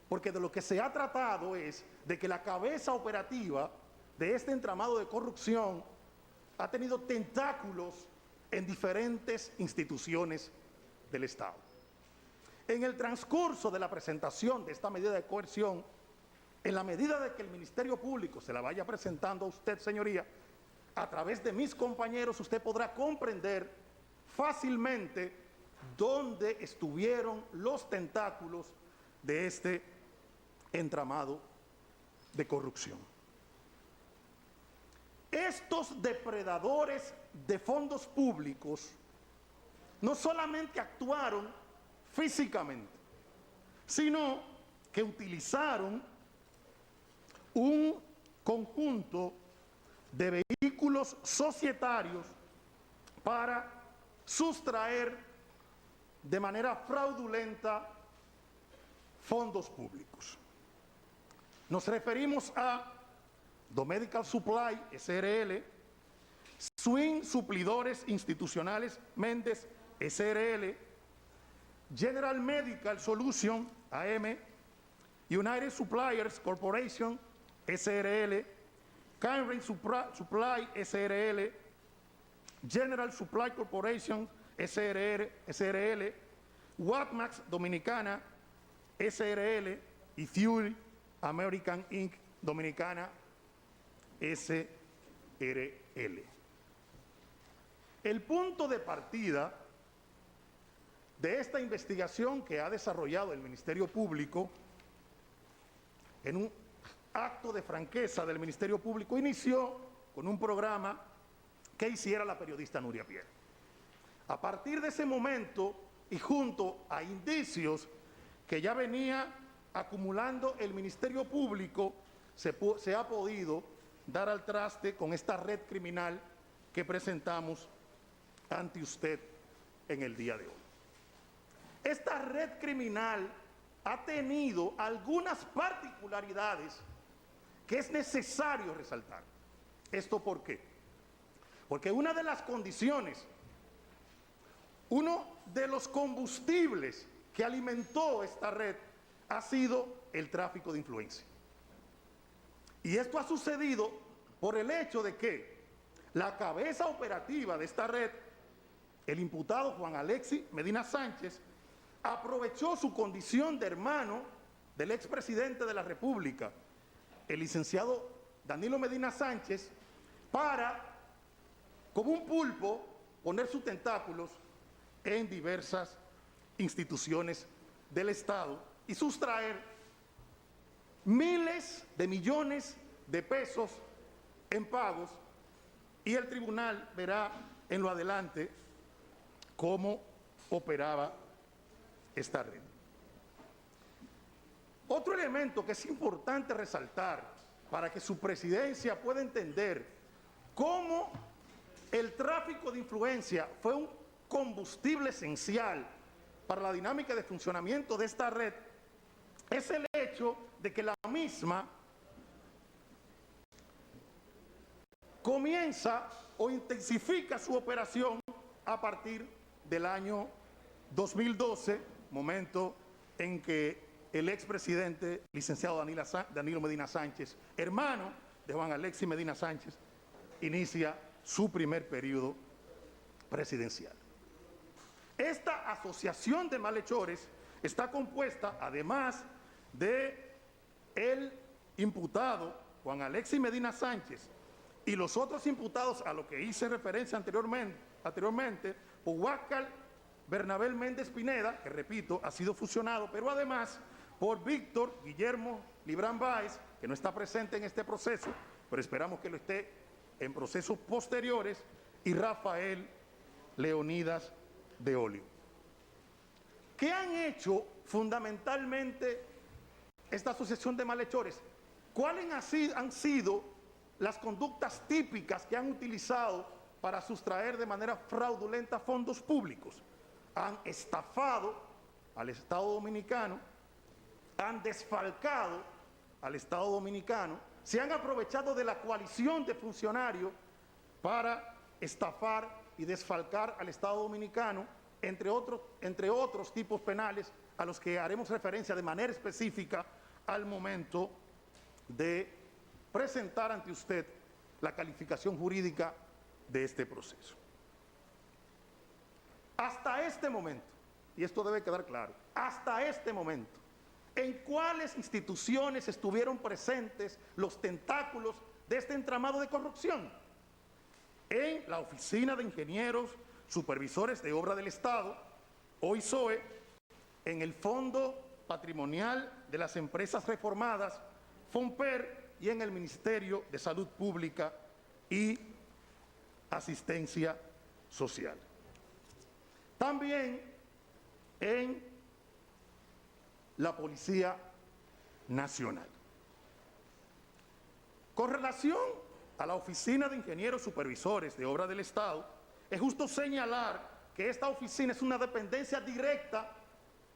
porque de lo que se ha tratado es de que la cabeza operativa de este entramado de corrupción ha tenido tentáculos en diferentes instituciones del Estado. En el transcurso de la presentación de esta medida de coerción, en la medida de que el Ministerio Público se la vaya presentando a usted, señoría, a través de mis compañeros, usted podrá comprender fácilmente dónde estuvieron los tentáculos de este entramado de corrupción. Estos depredadores de fondos públicos no solamente actuaron físicamente, sino que utilizaron un conjunto de vehículos societarios para sustraer de manera fraudulenta fondos públicos. Nos referimos a Domedical Supply, SRL, Swing Suplidores Institucionales Méndez, SRL, General Medical Solution, AM, United Suppliers Corporation, SRL, Cairn Supply, SRL, General Supply Corporation, SRL, Watmax Dominicana, SRL y Fuel American Inc. Dominicana, SRL. El punto de partida de esta investigación que ha desarrollado el Ministerio Público, en un acto de franqueza del Ministerio Público, inició con un programa que hiciera la periodista Nuria Pierre. A partir de ese momento y junto a indicios que ya venía acumulando el Ministerio Público, se ha podido dar al traste con esta red criminal que presentamos ante usted en el día de hoy. Esta red criminal ha tenido algunas particularidades que es necesario resaltar. ¿Esto por qué? Porque una de las condiciones, uno de los combustibles que alimentó esta red ha sido el tráfico de influencia. Y esto ha sucedido por el hecho de que la cabeza operativa de esta red, el imputado Juan Alexis Medina Sánchez, aprovechó su condición de hermano del expresidente de la República, el licenciado Danilo Medina Sánchez, para, como un pulpo, poner sus tentáculos en diversas instituciones del Estado y sustraer miles de millones de pesos en pagos, y el tribunal verá en lo adelante cómo operaba esta red. Otro elemento que es importante resaltar para que su presidencia pueda entender cómo el tráfico de influencia fue un combustible esencial para la dinámica de funcionamiento de esta red es el hecho de que la misma comienza o intensifica su operación a partir del año 2012, momento en que el expresidente, licenciado Danilo Medina Sánchez, hermano de Juan Alexis Medina Sánchez, inicia su primer periodo presidencial. Esta asociación de malhechores está compuesta, además de el imputado Juan Alexis Medina Sánchez y los otros imputados a los que hice referencia anteriormente, Huáscar Bernabé Méndez Pineda, que repito, ha sido fusionado, pero además por Víctor Guillermo Librán Báez, que no está presente en este proceso, pero esperamos que lo esté en procesos posteriores, y Rafael Leonidas de Olio. ¿Qué han hecho fundamentalmente esta asociación de malhechores? ¿Cuáles han sido las conductas típicas que han utilizado para sustraer de manera fraudulenta fondos públicos? Han estafado al Estado Dominicano, han desfalcado al Estado Dominicano, se han aprovechado de la coalición de funcionarios para estafar y desfalcar al Estado Dominicano, entre otros tipos penales a los que haremos referencia de manera específica al momento de presentar ante usted la calificación jurídica de este proceso. Hasta este momento, y esto debe quedar claro, hasta este momento, ¿en cuáles instituciones estuvieron presentes los tentáculos de este entramado de corrupción? En la Oficina de Ingenieros Supervisores de Obra del Estado, OISOE, en el Fondo Patrimonial de las Empresas Reformadas, FONPER, y en el Ministerio de Salud Pública y Asistencia Social. También en la Policía Nacional. Con relación a la Oficina de Ingenieros Supervisores de Obra del Estado, es justo señalar que esta oficina es una dependencia directa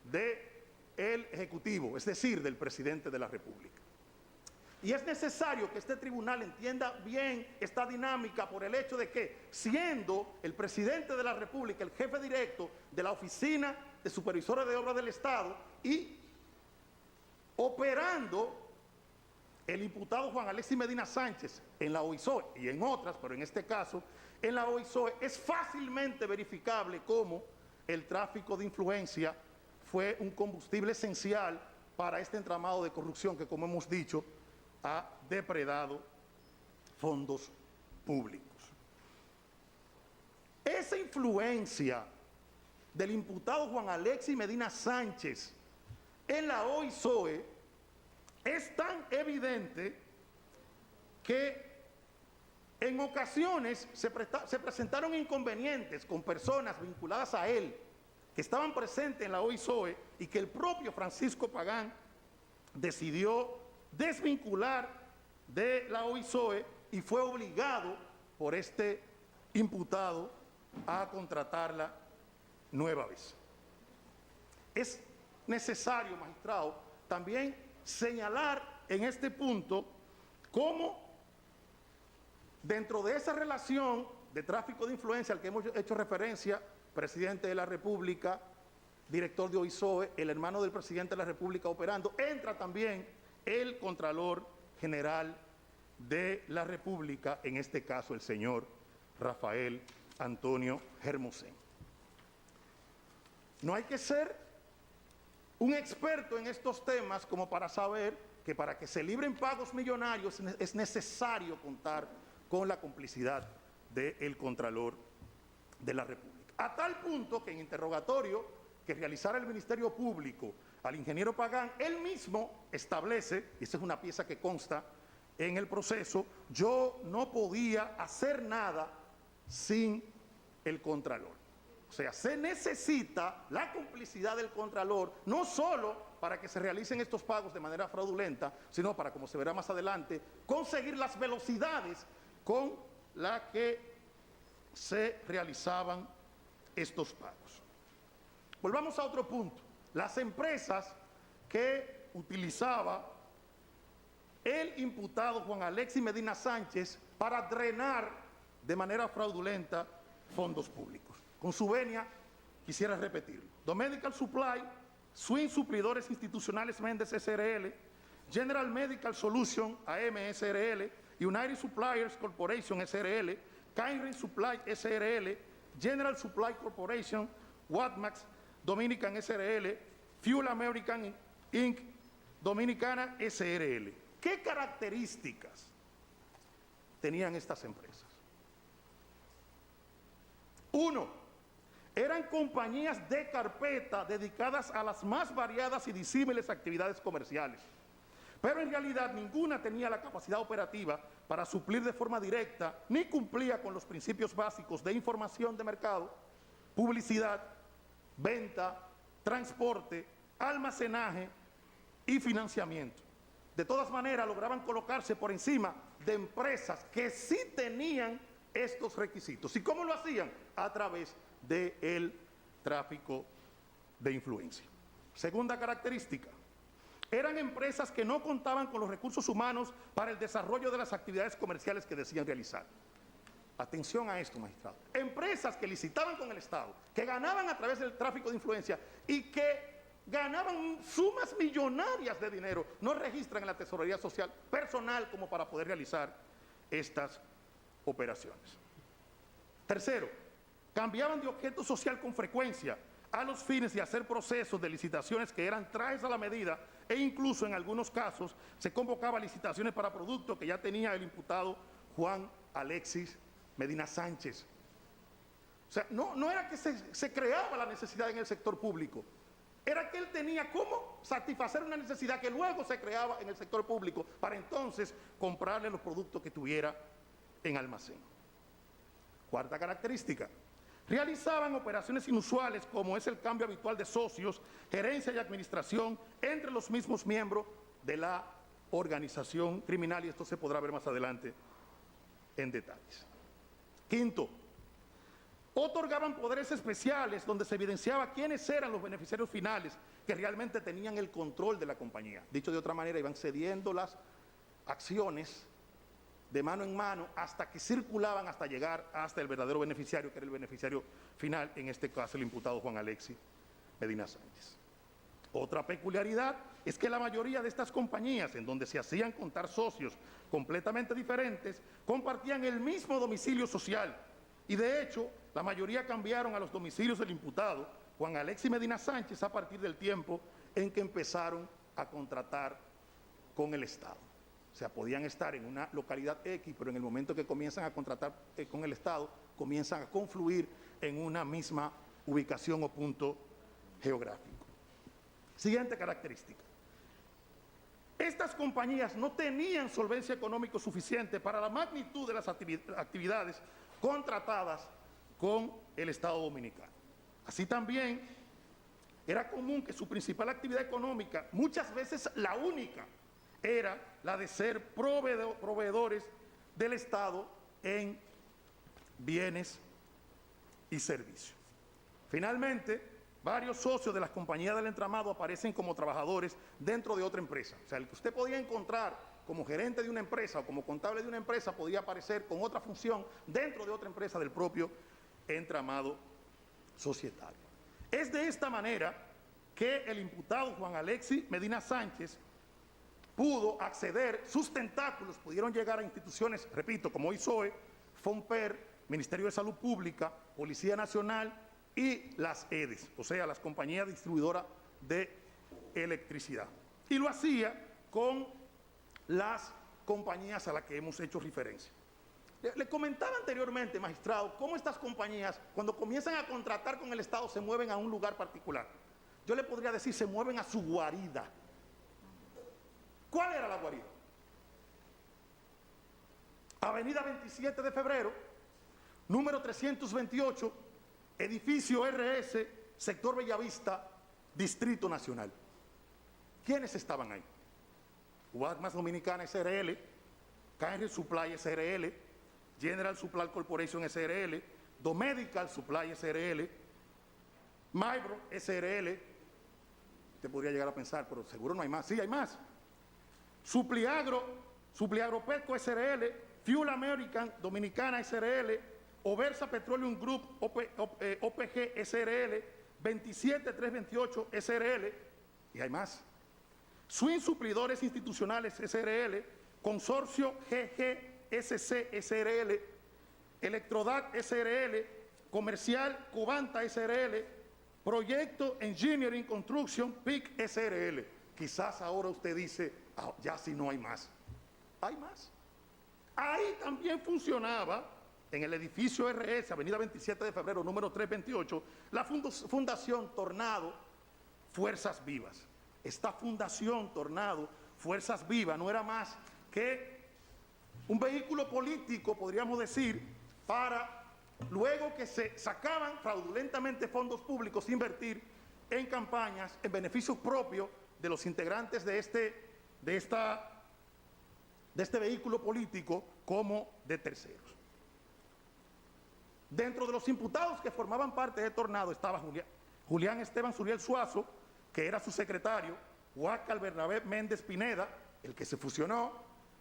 del Ejecutivo, es decir, del Presidente de la República. Y es necesario que este tribunal entienda bien esta dinámica por el hecho de que, siendo el Presidente de la República el jefe directo de la Oficina de Supervisores de Obra del Estado y operando el imputado Juan Alexis Medina Sánchez en la OISOE y en otras, pero en este caso en la OISOE, es fácilmente verificable cómo el tráfico de influencia fue un combustible esencial para este entramado de corrupción que, como hemos dicho, ha depredado fondos públicos. Esa influencia del imputado Juan Alexis Medina Sánchez en la OISOE es tan evidente que en ocasiones se presentaron inconvenientes con personas vinculadas a él que estaban presentes en la OISOE y que el propio Francisco Pagán decidió desvincular de la OISOE y fue obligado por este imputado a contratarla nueva vez. Es necesario, magistrado, también señalar en este punto cómo dentro de esa relación de tráfico de influencia al que hemos hecho referencia, Presidente de la República, director de OISOE, el hermano del Presidente de la República operando, entra también el Contralor General de la República, en este caso el señor Rafael Antonio Hermosén. No hay que ser un experto en estos temas como para saber que para que se libren pagos millonarios es necesario contar con la complicidad del Contralor de la República. A tal punto que en interrogatorio que realizara el Ministerio Público al ingeniero Pagán, él mismo establece, y esa es una pieza que consta en el proceso, yo no podía hacer nada sin el Contralor. O sea, se necesita la complicidad del Contralor, no solo para que se realicen estos pagos de manera fraudulenta, sino para, como se verá más adelante, conseguir las velocidades con las que se realizaban estos pagos. Volvamos a otro punto. Las empresas que utilizaba el imputado Juan Alexis Medina Sánchez para drenar de manera fraudulenta fondos públicos. Con su venia, quisiera repetirlo. Domedical Supply, Swing Suplidores Institucionales Méndez SRL, General Medical Solution AM SRL, United Suppliers Corporation SRL, Kainrin Supply SRL, General Supply Corporation, Watmax, Dominican SRL, Fuel American Inc., Dominicana SRL. ¿Qué características tenían estas empresas? Uno, eran compañías de carpeta dedicadas a las más variadas y disímiles actividades comerciales, pero en realidad ninguna tenía la capacidad operativa para suplir de forma directa ni cumplía con los principios básicos de información de mercado, publicidad, venta, transporte, almacenaje y financiamiento. De todas maneras, lograban colocarse por encima de empresas que sí tenían estos requisitos. ¿Y cómo lo hacían? A través del tráfico de influencia. Segunda característica, eran empresas que no contaban con los recursos humanos para el desarrollo de las actividades comerciales que decían realizar. Atención a esto, magistrado. Empresas que licitaban con el Estado, que ganaban a través del tráfico de influencia y que ganaban sumas millonarias de dinero, no registran en la tesorería social personal como para poder realizar estas operaciones. Tercero, cambiaban de objeto social con frecuencia a los fines de hacer procesos de licitaciones que eran trajes a la medida e incluso en algunos casos se convocaba licitaciones para productos que ya tenía el imputado Juan Alexis Medina Sánchez. O sea, no era que se creaba la necesidad en el sector público, era que él tenía cómo satisfacer una necesidad que luego se creaba en el sector público para entonces comprarle los productos que tuviera en almacén. Cuarta característica, realizaban operaciones inusuales como es el cambio habitual de socios, gerencia y administración entre los mismos miembros de la organización criminal, y esto se podrá ver más adelante en detalles. Quinto, otorgaban poderes especiales donde se evidenciaba quiénes eran los beneficiarios finales que realmente tenían el control de la compañía. Dicho de otra manera, iban cediendo las acciones de mano en mano hasta que circulaban hasta llegar hasta el verdadero beneficiario, que era el beneficiario final, en este caso el imputado Juan Alexis Medina Sánchez. Otra peculiaridad es que la mayoría de estas compañías, en donde se hacían contar socios completamente diferentes, compartían el mismo domicilio social y de hecho la mayoría cambiaron a los domicilios del imputado Juan Alexis Medina Sánchez a partir del tiempo en que empezaron a contratar con el Estado. O sea, podían estar en una localidad X, pero en el momento que comienzan a contratar con el Estado, comienzan a confluir en una misma ubicación o punto geográfico. Siguiente característica. Estas compañías no tenían solvencia económica suficiente para la magnitud de las actividades contratadas con el Estado Dominicano. Así también era común que su principal actividad económica, muchas veces la única, era la de ser proveedores del Estado en bienes y servicios. Finalmente, varios socios de las compañías del entramado aparecen como trabajadores dentro de otra empresa. O sea, el que usted podía encontrar como gerente de una empresa o como contable de una empresa podía aparecer con otra función dentro de otra empresa del propio entramado societario. Es de esta manera que el imputado Juan Alexis Medina Sánchez pudo acceder, sus tentáculos pudieron llegar a instituciones, repito, como ISOE, FONPER, Ministerio de Salud Pública, Policía Nacional y las EDES, o sea, las compañías distribuidoras de electricidad. Y lo hacía con las compañías a las que hemos hecho referencia. Le comentaba anteriormente, magistrado, cómo estas compañías, cuando comienzan a contratar con el Estado, se mueven a un lugar particular. Yo le podría decir, se mueven a su guarida. ¿Cuál era la guarida? Avenida 27 de Febrero, número 328, edificio RS, sector Bellavista, Distrito Nacional. ¿Quiénes estaban ahí? Guarmas Dominicana SRL, Canry Supply SRL, General Supply Corporation SRL, Domedical Supply SRL, Mybro SRL. Usted podría llegar a pensar, pero seguro no hay más. Sí, hay más. Supliagropetco SRL, Fuel American Dominicana SRL, Oversa Petroleum Group OPG SRL, 27328 SRL, y hay más. Swing Suplidores Institucionales SRL, Consorcio GGSC SRL, Electrodat SRL, Comercial Cubanta SRL, Proyecto Engineering Construction PIC SRL. Quizás ahora usted dice, ya si no hay más. Hay más. Ahí también funcionaba, en el edificio RS, Avenida 27 de Febrero, número 328, la Fundación Tornado Fuerzas Vivas. Esta Fundación Tornado Fuerzas Vivas no era más que un vehículo político, podríamos decir, para luego que se sacaban fraudulentamente fondos públicos, invertir en campañas en beneficio propio de los integrantes de este vehículo político como de terceros. Dentro de los imputados que formaban parte de Tornado estaba Julián Esteban Suriel Suazo, que era su secretario, Huáscar Bernabé Méndez Pineda, el que se fusionó,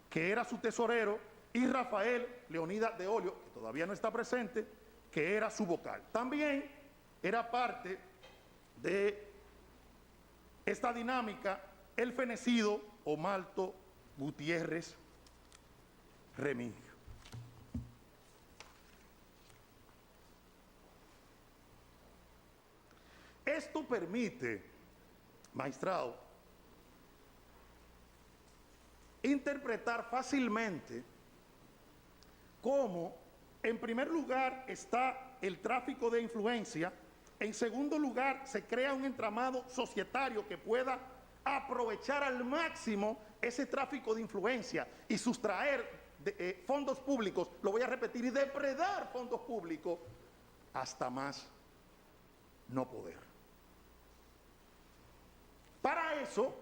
que era su tesorero, y Rafael Leonidas de Olio, que todavía no está presente, que era su vocal. También era parte de esta dinámica el fenecido Omalto Gutiérrez Remigio. Esto permite, magistrado, interpretar fácilmente cómo, en primer lugar, está el tráfico de influencia, en segundo lugar, se crea un entramado societario que pueda aprovechar al máximo ese tráfico de influencia y sustraer fondos públicos, lo voy a repetir, y depredar fondos públicos hasta más no poder. Para eso,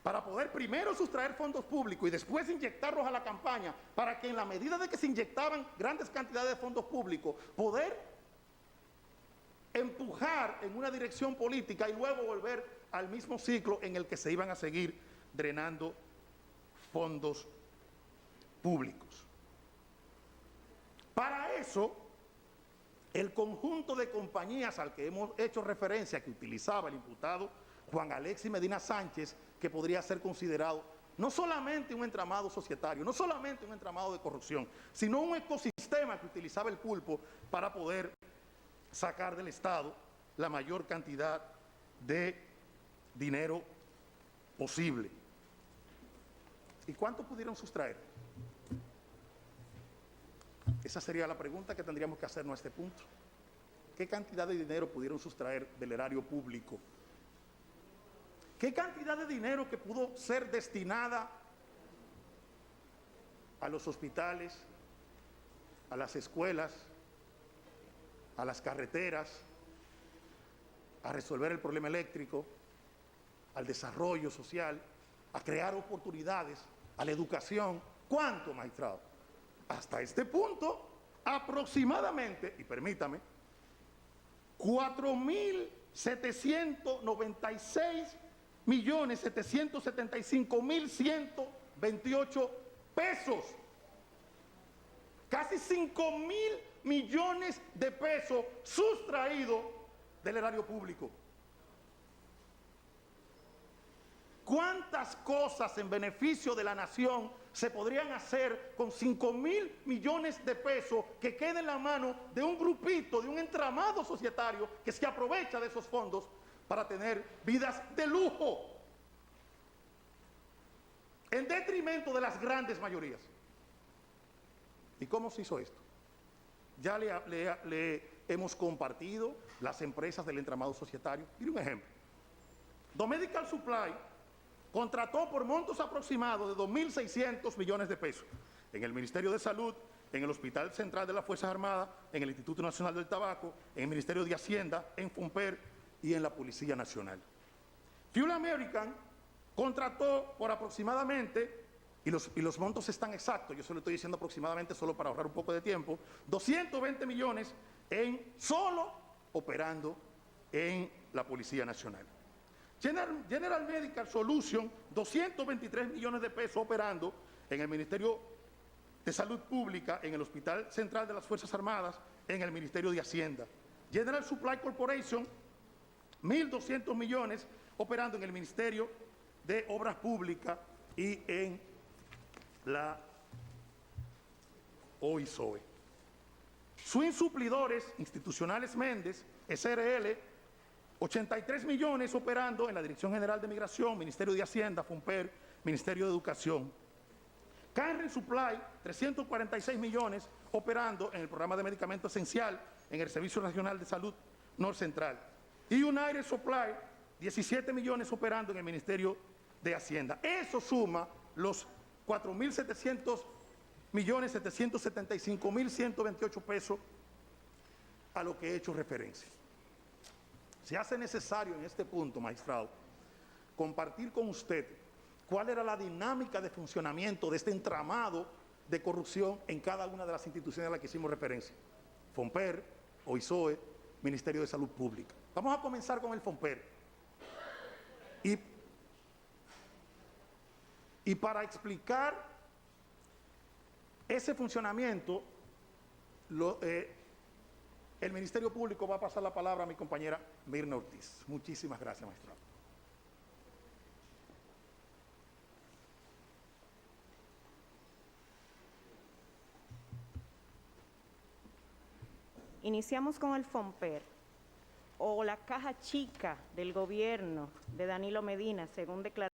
para poder primero sustraer fondos públicos y después inyectarlos a la campaña, para que en la medida de que se inyectaban grandes cantidades de fondos públicos, poder empujar en una dirección política y luego volver al mismo ciclo en el que se iban a seguir drenando fondos públicos. Para eso, el conjunto de compañías al que hemos hecho referencia que utilizaba el imputado Juan Alexis Medina Sánchez, que podría ser considerado no solamente un entramado societario, no solamente un entramado de corrupción, sino un ecosistema que utilizaba el pulpo para poder sacar del Estado la mayor cantidad de dinero posible. ¿Y cuánto pudieron sustraer? Esa sería la pregunta que tendríamos que hacernos a este punto. ¿Qué cantidad de dinero pudieron sustraer del erario público? ¿Qué cantidad de dinero que pudo ser destinada a los hospitales, a las escuelas, a las carreteras, a resolver el problema eléctrico, al desarrollo social, a crear oportunidades, a la educación? ¿Cuánto, magistrado? Hasta este punto, aproximadamente, y permítame, 4.776.775.128 pesos. Casi 5.000 millones de pesos sustraídos del erario público. ¿Cuántas cosas en beneficio de la nación se podrían hacer con 5.000 millones de pesos que queden en la mano de un grupito, de un entramado societario que se aprovecha de esos fondos para tener vidas de lujo, en detrimento de las grandes mayorías? ¿Y cómo se hizo esto? Ya le hemos compartido las empresas del entramado societario. Mire un ejemplo. Domedical Supply contrató por montos aproximados de 2.600 millones de pesos en el Ministerio de Salud, en el Hospital Central de las Fuerzas Armadas, en el Instituto Nacional del Tabaco, en el Ministerio de Hacienda, en FONPER y en la Policía Nacional. Fuel American contrató por aproximadamente, y los montos están exactos, yo se lo estoy diciendo aproximadamente solo para ahorrar un poco de tiempo, 220 millones solo operando en la Policía Nacional. General Medical Solution, 223 millones de pesos operando en el Ministerio de Salud Pública, en el Hospital Central de las Fuerzas Armadas, en el Ministerio de Hacienda. General Supply Corporation, 1.200 millones operando en el Ministerio de Obras Públicas y en la OISOE. Swing Suplidores Institucionales Méndez, SRL, 83 millones operando en la Dirección General de Migración, Ministerio de Hacienda, FONPER, Ministerio de Educación. Canren Supply, 346 millones operando en el programa de medicamento esencial en el Servicio Nacional de Salud Norcentral. Y United Supply, 17 millones operando en el Ministerio de Hacienda. Eso suma los 4.700.775.128 pesos a lo que he hecho referencia. Se hace necesario en este punto, magistrado, compartir con usted cuál era la dinámica de funcionamiento de este entramado de corrupción en cada una de las instituciones a las que hicimos referencia. FONPER, OISOE, Ministerio de Salud Pública. Vamos a comenzar con el FONPER. Y para explicar ese funcionamiento, el Ministerio Público va a pasar la palabra a mi compañera Mirna Ortiz. Muchísimas gracias, magistrado. iniciamos con el FOMPER o la caja chica del gobierno de Danilo Medina, según declaró